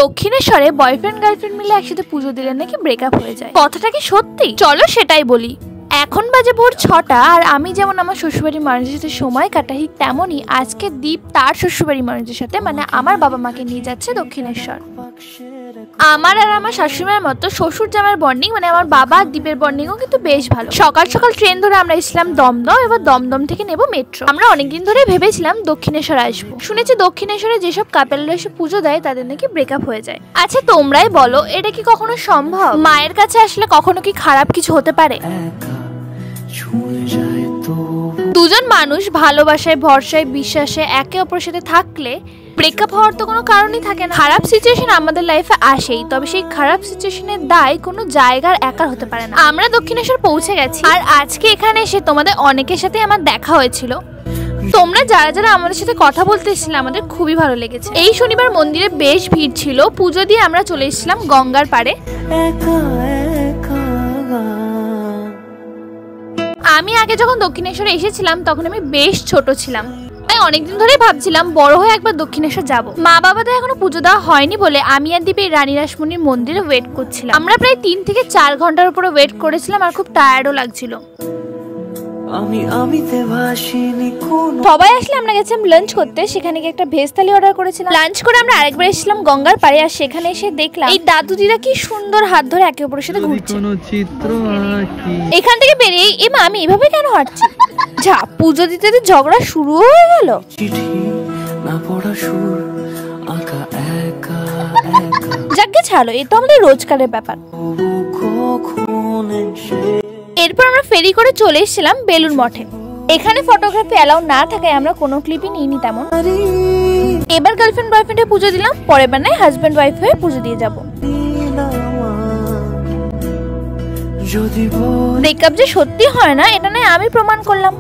দক্ষিণেশ্বরে boyfriend girlfriend মিলে একসাথে পুজো দিলে নাকি ব্রেকআপ হয়ে যায়। কথাটা কি সত্যি? চলো সেটাই বলি। এখন বাজে ভোর 6টা, আর আমি যেমন আমার শ্বশুরবাড়ির মানুষের সাথে সময় কাটাই, তেমনই আজকে দীপ তার শ্বশুরবাড়ির মানুষের সাথে মানে আমার বাবা মাকে নিয়ে যাচ্ছে দক্ষিণেশ্বর। আমার আর আমার শাশুড়িমার মতো শ্বশুর জামার বন্ডিং মানে আমার বাবা আর দীপের বন্ডিংও কিন্তু বেশ ভালো। সকাল সকাল ট্রেন ধরে আমরা এসেছিলাম দমদম, এবার দমদম থেকে নেব মেট্রো। আমরা অনেকদিন ধরে ভেবেছিলাম দক্ষিণেশ্বর আসবো। শুনেছি দক্ষিণেশ্বরে যেসব কাপেলরা এসে পুজো দেয় তাদের নাকি ব্রেকআপ হয়ে যায়। আচ্ছা তোমরাই বলো, এটা কি কখনো সম্ভব? মায়ের কাছে আসলে কখনো কি খারাপ কিছু হতে পারে? দুজন মানুষ ভালোবাসায়, ভরসায়, বিশ্বাসে একে অপরের সাথে থাকলে ব্রেকআপ হওয়ার তো কোনো কারণই থাকে না। খারাপ সিচুয়েশন আমাদের লাইফে আসেই, তবে সেই খারাপ সিচুয়েশনের দায় কোনো জায়গার একার হতে পারে না। আমরা দক্ষিণেশ্বর পৌঁছে গেছি, আর আজকে এখানে এসে তোমাদের অনেকের সাথে আমার দেখা হয়েছিল। তোমরা যারা যারা আমাদের সাথে কথা বলতে এসেছিলে আমাদের খুবই ভালো লেগেছে। এই শনিবার মন্দিরে বেশ ভিড় ছিল। পুজো দিয়ে আমরা চলে এসেছিলাম গঙ্গার পাড়ে। আমি আগে যখন দক্ষিণেশ্বরে এসেছিলাম তখন আমি বেশ ছোট ছিলাম, তাই অনেকদিন ধরেই ভাবছিলাম বড় হয়ে একবার দক্ষিণেশ্বর যাব। মা বাবাদের এখনো পুজো দেওয়া হয়নি বলে আমি আর দীপে রানী রাসমণির মন্দিরে ওয়েট করছিলাম। আমরা প্রায় 3 থেকে 4 ঘন্টার উপরে ওয়েট করেছিলাম, আর খুব টায়ার্ডও লাগছিল। সবাই আসলে আমরা গেছিলাম লাঞ্চ করতে, সেখানে গিয়ে একটা ভেজ থালি অর্ডার করেছিলাম। লাঞ্চ করে আমরা আরেকবার এসেছিলাম গঙ্গার পাড়ে, আর সেখানে এসে দেখলাম এই দাদুদিরা কি সুন্দর হাত ধরে একে অপরের সাথে ঘুরছে। এখান থেকে বেরিয়ে এমা আমি এভাবে কেন হাঁটছি? যা পুজো দিতে দিতে ঝগড়া শুরু হয়ে গেল। যাকে ছাড়ো, এ তো আমাদের রোজকারের ব্যাপার। এরপর আমরা ফেরি করে চলে এসেছিলাম বেলুড় মঠে। এখানে ফটোগ্রাফি অ্যালাউ না থাকায় আমরা কোনো ক্লিপই নিইনি তেমন। এবার গার্লফ্রেন্ড বয়ফ্রেন্ডে পুজো দিলাম, পরের বার নয় হাজব্যান্ড ওয়াইফ হয়ে পুজো দিয়ে যাব। ব্রেকআপ যে সত্যি হয় না এটা নয় আমি প্রমাণ করলাম।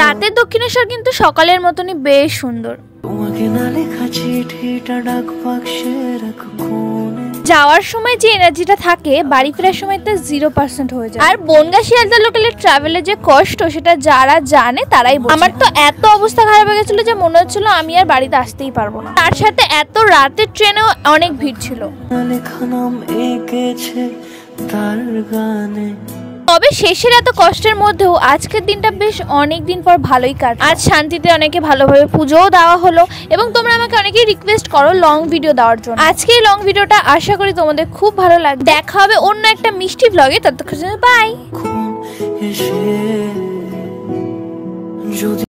রাতের দক্ষিণেশ্বর কিন্তু সকালের মতনই বেশ সুন্দর। যাওয়ার সময় যে এনার্জিটা থাকে বাড়ি ফেরার সময় তা 0% হয়ে যায়। আর বনগাঁ শিয়ালদা লোকালের ট্রাভেলের যে কষ্ট সেটা যারা জানে তারাই বোঝে। আমার তো এত অবস্থা খারাপ হয়ে গেছিল যে মনে হচ্ছিল আমি আর বাড়িতে আসতেই পারবো না। তার সাথে এত রাতের ট্রেনেও অনেক ভিড় ছিল। তবে শেষের এত কষ্টের মধ্যেও আজকের দিনটা বেশ অনেক দিন পর ভালোই কাটে। আজ শান্তিতে অনেকে ভালোভাবে পুজোও দেওয়া হলো, এবং তোমরা আমাকে অনেকেই রিকোয়েস্ট করো লং ভিডিও দেওয়ার জন্য। আজকে এই লং ভিডিওটা আশা করি তোমাদের খুব ভালো লাগবে। দেখা হবে অন্য একটা মিষ্টি ব্লগে, ততক্ষণ বাই।